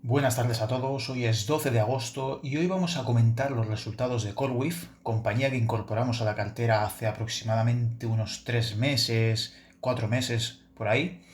Buenas tardes a todos, hoy es 12 de agosto y hoy vamos a comentar los resultados de CoreWeave, compañía que incorporamos a la cartera hace aproximadamente unos 3 meses, 4 meses por ahí,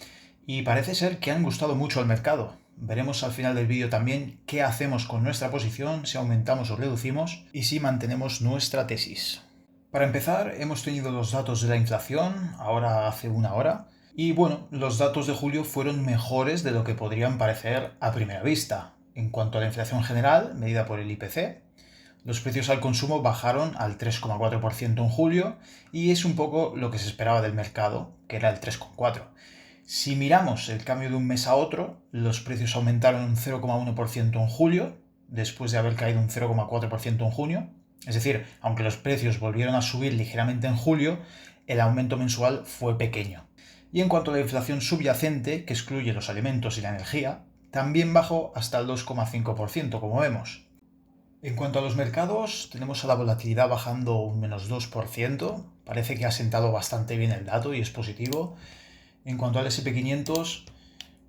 y parece ser que han gustado mucho al mercado. Veremos al final del vídeo también qué hacemos con nuestra posición, si aumentamos o reducimos y si mantenemos nuestra tesis. Para empezar, hemos tenido los datos de la inflación, ahora hace una hora, y bueno, los datos de julio fueron mejores de lo que podrían parecer a primera vista. En cuanto a la inflación general, medida por el IPC, los precios al consumo bajaron al 3,4% en julio y es un poco lo que se esperaba del mercado, que era el 3,4%. Si miramos el cambio de un mes a otro, los precios aumentaron un 0,1% en julio, después de haber caído un 0,4% en junio. Es decir, aunque los precios volvieron a subir ligeramente en julio, el aumento mensual fue pequeño. Y en cuanto a la inflación subyacente, que excluye los alimentos y la energía, también bajó hasta el 2,5%, como vemos. En cuanto a los mercados, tenemos a la volatilidad bajando un -2%, parece que ha sentado bastante bien el dato y es positivo. En cuanto al SP500,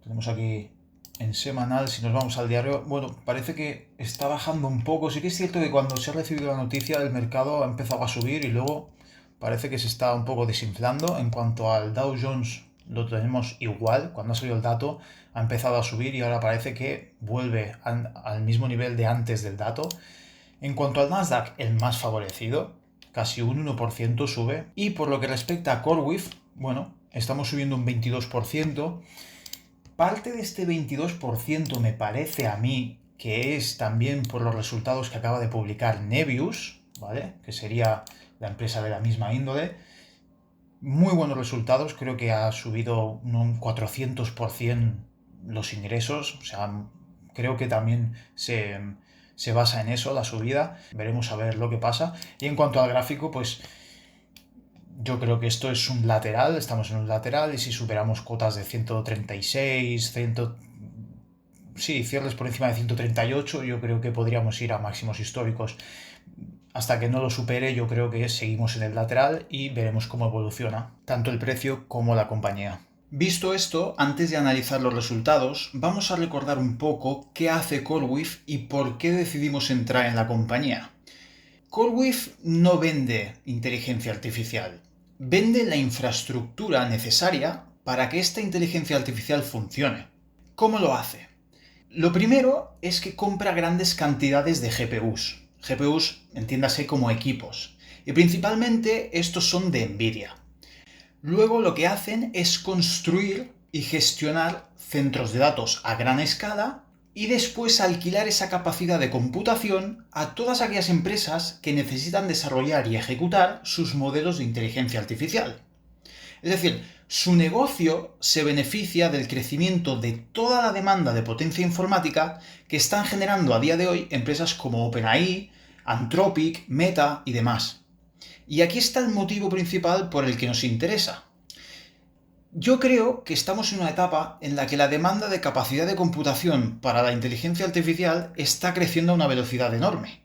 tenemos aquí en semanal, si nos vamos al diario, bueno, parece que está bajando un poco. Sí que es cierto que cuando se ha recibido la noticia del mercado ha empezado a subir y luego parece que se está un poco desinflando. En cuanto al Dow Jones, lo tenemos igual. Cuando ha salido el dato ha empezado a subir y ahora parece que vuelve al mismo nivel de antes del dato. En cuanto al Nasdaq, el más favorecido, casi un 1% sube. Y por lo que respecta a CoreWeave, bueno, estamos subiendo un 22%. Parte de este 22% me parece a mí que es también por los resultados que acaba de publicar Nebius, ¿vale? Que sería la empresa de la misma índole. Muy buenos resultados, creo que ha subido un 400% los ingresos, o sea, creo que también se basa en eso la subida. Veremos a ver lo que pasa. Y en cuanto al gráfico, pues yo creo que esto es un lateral, estamos en un lateral y si superamos cotas de 136, sí, cierres por encima de 138, yo creo que podríamos ir a máximos históricos. Hasta que no lo supere, yo creo que seguimos en el lateral y veremos cómo evoluciona tanto el precio como la compañía. Visto esto, antes de analizar los resultados, vamos a recordar un poco qué hace CoreWeave y por qué decidimos entrar en la compañía. CoreWeave no vende inteligencia artificial, vende la infraestructura necesaria para que esta inteligencia artificial funcione. ¿Cómo lo hace? Lo primero es que compra grandes cantidades de GPUs. GPUs, entiéndase como equipos. Y principalmente estos son de Nvidia. Luego lo que hacen es construir y gestionar centros de datos a gran escala y después alquilar esa capacidad de computación a todas aquellas empresas que necesitan desarrollar y ejecutar sus modelos de inteligencia artificial. Es decir, su negocio se beneficia del crecimiento de toda la demanda de potencia informática que están generando a día de hoy empresas como OpenAI, Anthropic, Meta y demás. Y aquí está el motivo principal por el que nos interesa. Yo creo que estamos en una etapa en la que la demanda de capacidad de computación para la inteligencia artificial está creciendo a una velocidad enorme.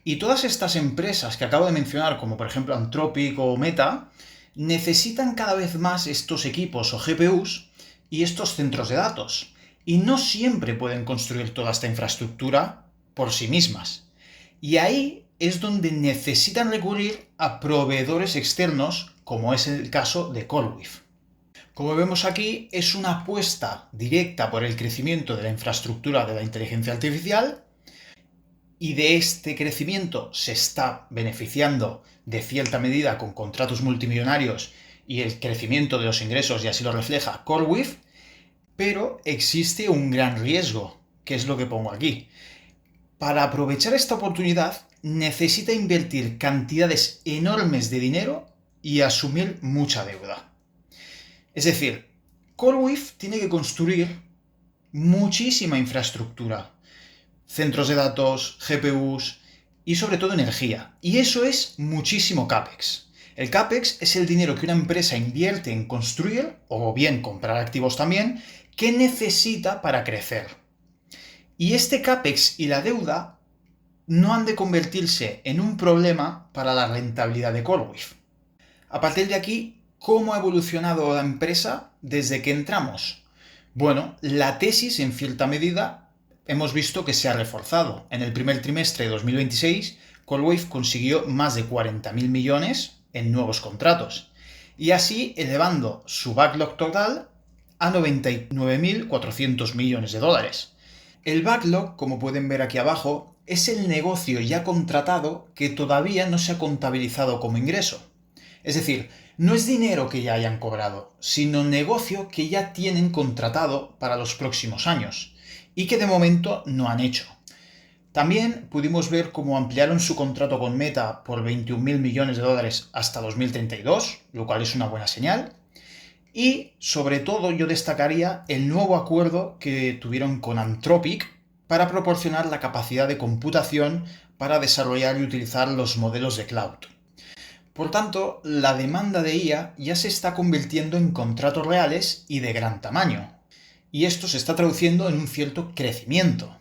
Y todas estas empresas que acabo de mencionar, como por ejemplo Anthropic o Meta, necesitan cada vez más estos equipos o GPUs y estos centros de datos. Y no siempre pueden construir toda esta infraestructura por sí mismas. Y ahí es donde necesitan recurrir a proveedores externos, como es el caso de CoreWeave. Como vemos aquí, es una apuesta directa por el crecimiento de la infraestructura de la inteligencia artificial y de este crecimiento se está beneficiando de cierta medida con contratos multimillonarios y el crecimiento de los ingresos, y así lo refleja CoreWeave, pero existe un gran riesgo, que es lo que pongo aquí. Para aprovechar esta oportunidad, necesita invertir cantidades enormes de dinero y asumir mucha deuda. Es decir, CoreWeave tiene que construir muchísima infraestructura, centros de datos, GPUs y sobre todo energía. Y eso es muchísimo CAPEX. El CAPEX es el dinero que una empresa invierte en construir, o bien comprar activos también, que necesita para crecer. Y este CAPEX y la deuda no han de convertirse en un problema para la rentabilidad de CoreWeave. A partir de aquí, ¿cómo ha evolucionado la empresa desde que entramos? Bueno, la tesis en cierta medida hemos visto que se ha reforzado. En el primer trimestre de 2026, CoreWeave consiguió más de 40.000 millones en nuevos contratos, y así elevando su backlog total a 99.400 millones de dólares. El backlog, como pueden ver aquí abajo, es el negocio ya contratado que todavía no se ha contabilizado como ingreso. Es decir, no es dinero que ya hayan cobrado, sino negocio que ya tienen contratado para los próximos años y que de momento no han hecho. También pudimos ver cómo ampliaron su contrato con Meta por 21.000 millones de dólares hasta 2032, lo cual es una buena señal. Y, sobre todo, yo destacaría el nuevo acuerdo que tuvieron con Anthropic para proporcionar la capacidad de computación para desarrollar y utilizar los modelos de cloud. Por tanto, la demanda de IA ya se está convirtiendo en contratos reales y de gran tamaño. Y esto se está traduciendo en un cierto crecimiento.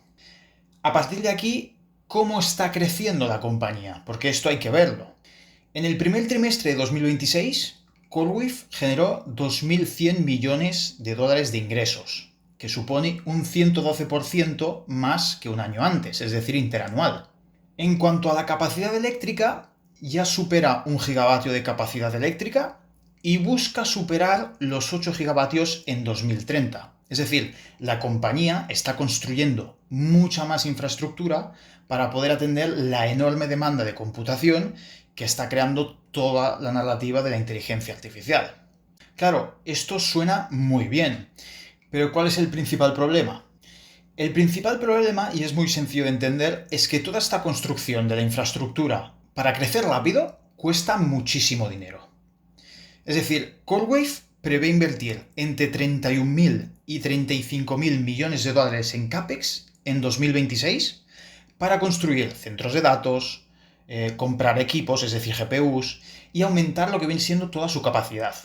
A partir de aquí, ¿cómo está creciendo la compañía? Porque esto hay que verlo. En el primer trimestre de 2026, CoreWeave generó 2.100 millones de dólares de ingresos, que supone un 112% más que un año antes, es decir, interanual. En cuanto a la capacidad eléctrica, ya supera 1 gigavatio de capacidad eléctrica y busca superar los 8 gigavatios en 2030. Es decir, la compañía está construyendo mucha más infraestructura para poder atender la enorme demanda de computación que está creando toda la narrativa de la inteligencia artificial. Claro, esto suena muy bien, pero ¿cuál es el principal problema? El principal problema, y es muy sencillo de entender, es que toda esta construcción de la infraestructura para crecer rápido cuesta muchísimo dinero. Es decir, CoreWeave prevé invertir entre 31.000 y 35.000 millones de dólares en CAPEX en 2026 para construir centros de datos, comprar equipos, es decir, GPUs, y aumentar lo que viene siendo toda su capacidad.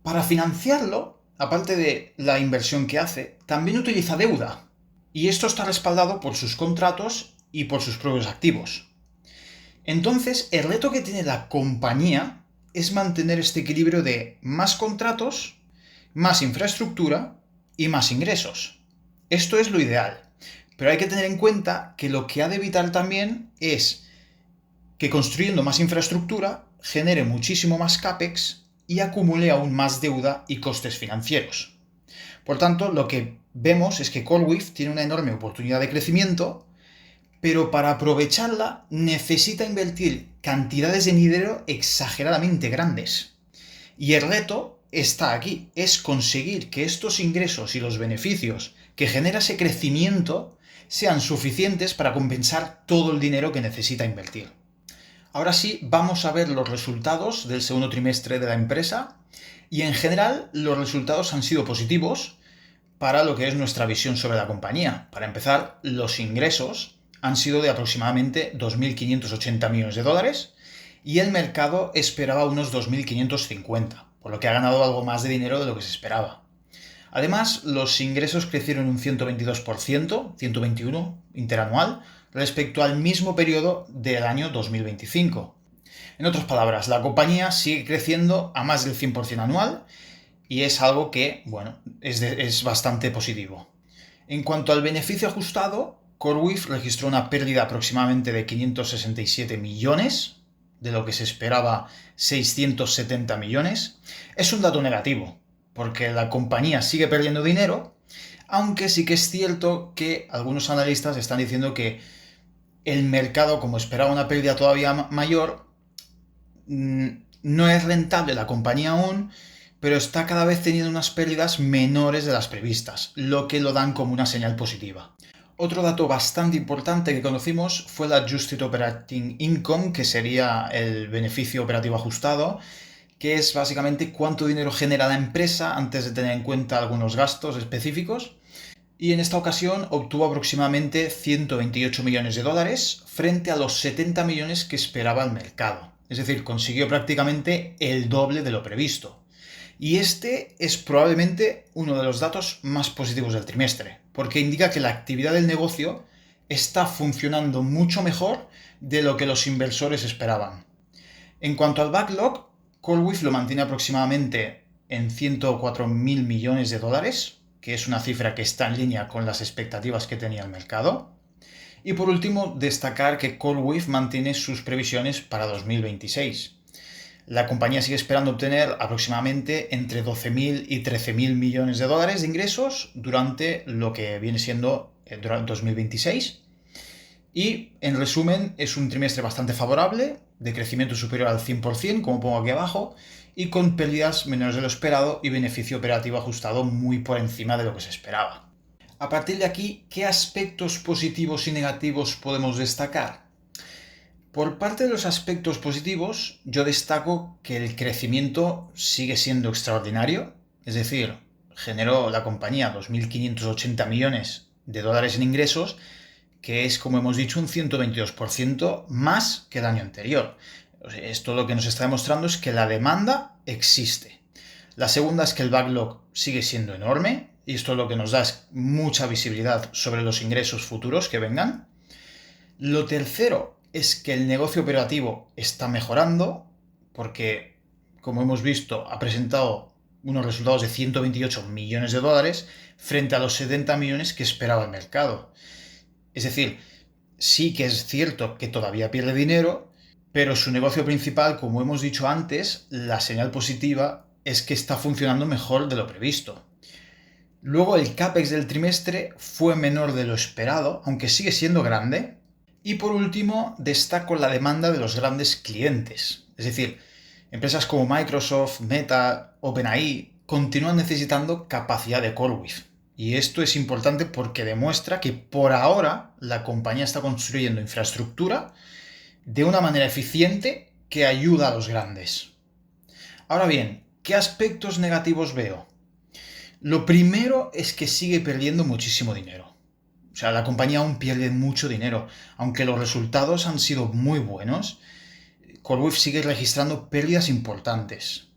Para financiarlo, aparte de la inversión que hace, también utiliza deuda, y esto está respaldado por sus contratos y por sus propios activos. Entonces, el reto que tiene la compañía es mantener este equilibrio de más contratos, más infraestructura y más ingresos. Esto es lo ideal, pero hay que tener en cuenta que lo que ha de evitar también es que construyendo más infraestructura genere muchísimo más CAPEX y acumule aún más deuda y costes financieros. Por tanto, lo que vemos es que CoreWeave tiene una enorme oportunidad de crecimiento, pero para aprovecharla necesita invertir cantidades de dinero exageradamente grandes. Y el reto está aquí, es conseguir que estos ingresos y los beneficios que genera ese crecimiento sean suficientes para compensar todo el dinero que necesita invertir. Ahora sí, vamos a ver los resultados del segundo trimestre de la empresa y en general los resultados han sido positivos para lo que es nuestra visión sobre la compañía. Para empezar, los ingresos han sido de aproximadamente 2.580 millones de dólares y el mercado esperaba unos 2.550, por lo que ha ganado algo más de dinero de lo que se esperaba. Además, los ingresos crecieron un 122%, 121% interanual, respecto al mismo periodo del año 2025. En otras palabras, la compañía sigue creciendo a más del 100% anual y es algo que, bueno, es bastante positivo. En cuanto al beneficio ajustado, CoreWeave registró una pérdida aproximadamente de 567 millones, de lo que se esperaba 670 millones. Es un dato negativo, porque la compañía sigue perdiendo dinero, aunque sí que es cierto que algunos analistas están diciendo que el mercado, como esperaba una pérdida todavía mayor, no es rentable la compañía aún, pero está cada vez teniendo unas pérdidas menores de las previstas, lo que lo dan como una señal positiva. Otro dato bastante importante que conocimos fue el Adjusted Operating Income, que sería el beneficio operativo ajustado, que es básicamente cuánto dinero genera la empresa antes de tener en cuenta algunos gastos específicos. Y en esta ocasión obtuvo aproximadamente 128 millones de dólares frente a los 70 millones que esperaba el mercado. Es decir, consiguió prácticamente el doble de lo previsto. Y este es probablemente uno de los datos más positivos del trimestre, porque indica que la actividad del negocio está funcionando mucho mejor de lo que los inversores esperaban. En cuanto al backlog, CoreWeave lo mantiene aproximadamente en 104.000 millones de dólares, que es una cifra que está en línea con las expectativas que tenía el mercado. Y por último, destacar que CoreWeave mantiene sus previsiones para 2026. La compañía sigue esperando obtener aproximadamente entre 12.000 y 13.000 millones de dólares de ingresos durante lo que viene siendo durante 2026. Y en resumen, es un trimestre bastante favorable, de crecimiento superior al 100%, como pongo aquí abajo, y con pérdidas menores de lo esperado y beneficio operativo ajustado muy por encima de lo que se esperaba. A partir de aquí, ¿qué aspectos positivos y negativos podemos destacar? Por parte de los aspectos positivos, yo destaco que el crecimiento sigue siendo extraordinario, es decir, generó la compañía 2.580 millones de dólares en ingresos, que es, como hemos dicho, un 122% más que el año anterior. Esto lo que nos está demostrando es que la demanda existe. La segunda es que el backlog sigue siendo enorme, y esto lo que nos da es mucha visibilidad sobre los ingresos futuros que vengan. Lo tercero es que el negocio operativo está mejorando, porque, como hemos visto, ha presentado unos resultados de 128 millones de dólares frente a los 70 millones que esperaba el mercado. Es decir, sí que es cierto que todavía pierde dinero, pero su negocio principal, como hemos dicho antes, la señal positiva es que está funcionando mejor de lo previsto. Luego el CAPEX del trimestre fue menor de lo esperado, aunque sigue siendo grande. Y por último, destaco la demanda de los grandes clientes. Es decir, empresas como Microsoft, Meta, OpenAI continúan necesitando capacidad de CoreWeave. Y esto es importante porque demuestra que por ahora la compañía está construyendo infraestructura de una manera eficiente que ayuda a los grandes. Ahora bien, ¿qué aspectos negativos veo? Lo primero es que sigue perdiendo muchísimo dinero. O sea, la compañía aún pierde mucho dinero. Aunque los resultados han sido muy buenos, CoreWeave sigue registrando pérdidas importantes.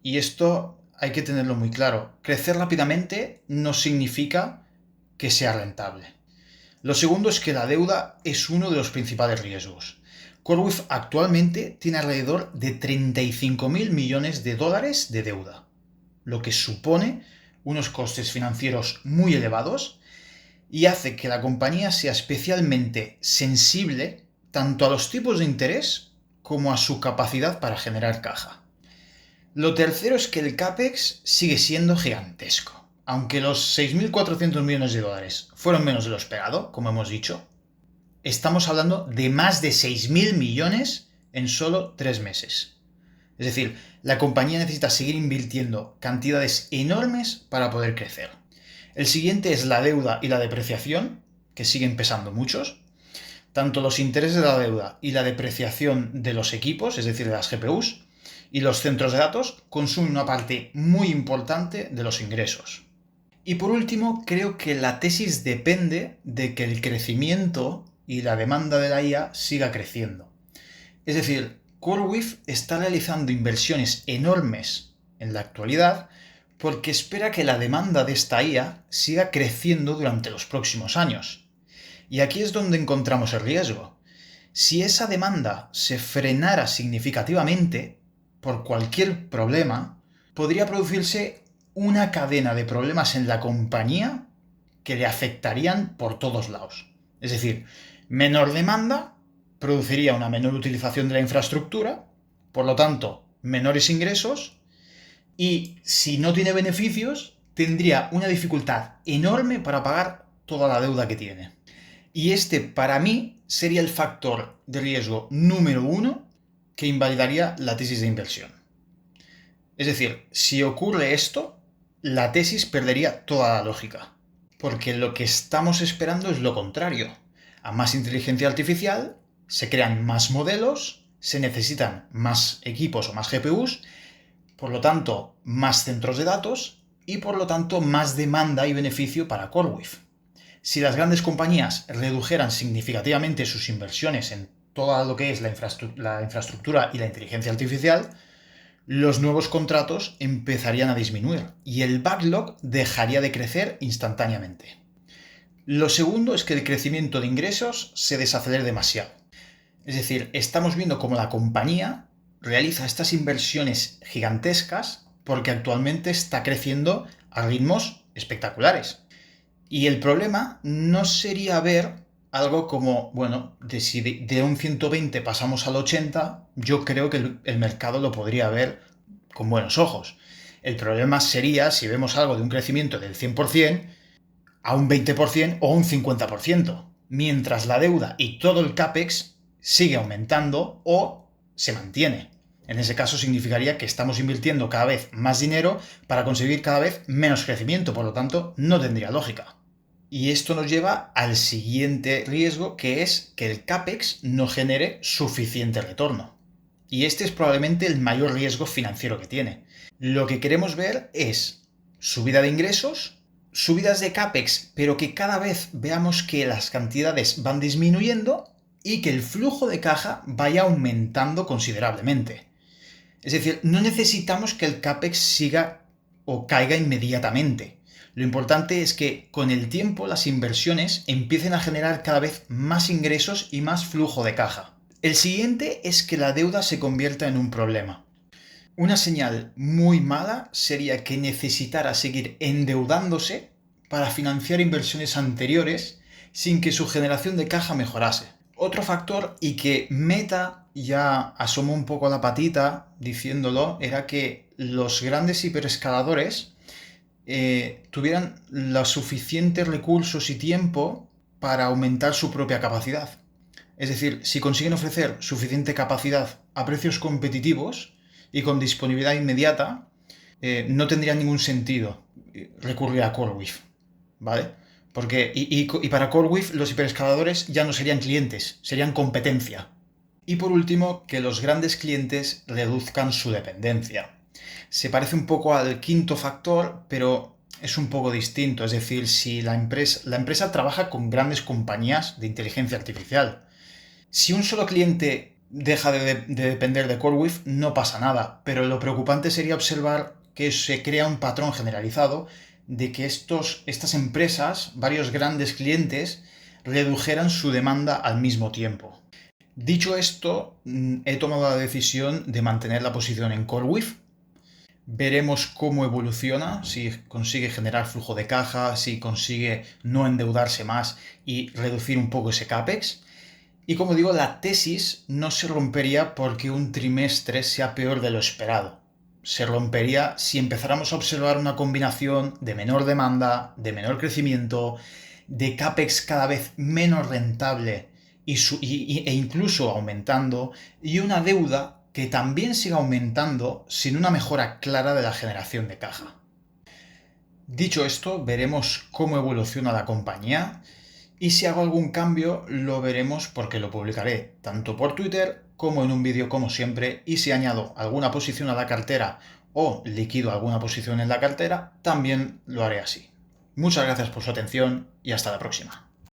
Y esto hay que tenerlo muy claro. Crecer rápidamente no significa que sea rentable. Lo segundo es que la deuda es uno de los principales riesgos. CoreWeave actualmente tiene alrededor de 35.000 millones de dólares de deuda, lo que supone unos costes financieros muy elevados y hace que la compañía sea especialmente sensible tanto a los tipos de interés como a su capacidad para generar caja. Lo tercero es que el CAPEX sigue siendo gigantesco. Aunque los 6.400 millones de dólares fueron menos de lo esperado, como hemos dicho, estamos hablando de más de 6.000 millones en solo 3 meses. Es decir, la compañía necesita seguir invirtiendo cantidades enormes para poder crecer. El siguiente es la deuda y la depreciación, que siguen pesando muchos. Tanto los intereses de la deuda y la depreciación de los equipos, es decir, de las GPUs, y los centros de datos, consumen una parte muy importante de los ingresos. Y por último, creo que la tesis depende de que el crecimiento y la demanda de la IA siga creciendo. Es decir, CoreWeave está realizando inversiones enormes en la actualidad porque espera que la demanda de esta IA siga creciendo durante los próximos años. Y aquí es donde encontramos el riesgo. Si esa demanda se frenara significativamente por cualquier problema, podría producirse una cadena de problemas en la compañía que le afectarían por todos lados. Es decir, menor demanda produciría una menor utilización de la infraestructura, por lo tanto, menores ingresos, y si no tiene beneficios, tendría una dificultad enorme para pagar toda la deuda que tiene. Y este, para mí, sería el factor de riesgo número 1 que invalidaría la tesis de inversión. Es decir, si ocurre esto, la tesis perdería toda la lógica, porque lo que estamos esperando es lo contrario. A más inteligencia artificial, se crean más modelos, se necesitan más equipos o más GPUs, por lo tanto, más centros de datos y por lo tanto más demanda y beneficio para CoreWeave. Si las grandes compañías redujeran significativamente sus inversiones en todo lo que es la infraestructura y la inteligencia artificial, los nuevos contratos empezarían a disminuir y el backlog dejaría de crecer instantáneamente. Lo segundo es que el crecimiento de ingresos se desacelere demasiado. Es decir, estamos viendo cómo la compañía realiza estas inversiones gigantescas porque actualmente está creciendo a ritmos espectaculares. Y el problema no sería ver algo como, bueno, si de un 120 pasamos al 80, yo creo que el mercado lo podría ver con buenos ojos. El problema sería si vemos algo de un crecimiento del 100% a un 20% o un 50%, mientras la deuda y todo el CAPEX sigue aumentando o se mantiene. En ese caso significaría que estamos invirtiendo cada vez más dinero para conseguir cada vez menos crecimiento, por lo tanto no tendría lógica. Y esto nos lleva al siguiente riesgo, que es que el CAPEX no genere suficiente retorno. Y este es probablemente el mayor riesgo financiero que tiene. Lo que queremos ver es subida de ingresos, subidas de CAPEX, pero que cada vez veamos que las cantidades van disminuyendo y que el flujo de caja vaya aumentando considerablemente. Es decir, no necesitamos que el CAPEX siga o caiga inmediatamente. Lo importante es que con el tiempo las inversiones empiecen a generar cada vez más ingresos y más flujo de caja. El siguiente es que la deuda se convierta en un problema. Una señal muy mala sería que necesitara seguir endeudándose para financiar inversiones anteriores sin que su generación de caja mejorase. Otro factor, y que Meta ya asomó un poco la patita diciéndolo, era que los grandes hiperescaladores tuvieran los suficientes recursos y tiempo para aumentar su propia capacidad. Es decir, si consiguen ofrecer suficiente capacidad a precios competitivos y con disponibilidad inmediata, no tendría ningún sentido recurrir a CoreWeave, ¿vale? Porque, y para CoreWeave los hiperescaladores ya no serían clientes, serían competencia. Y por último, que los grandes clientes reduzcan su dependencia. Se parece un poco al quinto factor, pero es un poco distinto. Es decir, si la empresa trabaja con grandes compañías de inteligencia artificial. Si un solo cliente deja de depender de CoreWeave, no pasa nada, pero lo preocupante sería observar que se crea un patrón generalizado de que estas empresas, varios grandes clientes, redujeran su demanda al mismo tiempo. Dicho esto, he tomado la decisión de mantener la posición en CoreWeave. Veremos cómo evoluciona, si consigue generar flujo de caja, si consigue no endeudarse más y reducir un poco ese CAPEX. Y como digo, la tesis no se rompería porque un trimestre sea peor de lo esperado. Se rompería si empezáramos a observar una combinación de menor demanda, de menor crecimiento, de CAPEX cada vez menos rentable e incluso aumentando, y una deuda que también siga aumentando sin una mejora clara de la generación de caja. Dicho esto, veremos cómo evoluciona la compañía y si hago algún cambio lo veremos porque lo publicaré tanto por Twitter como en un vídeo como siempre, y si añado alguna posición a la cartera o liquido alguna posición en la cartera también lo haré así. Muchas gracias por su atención y hasta la próxima.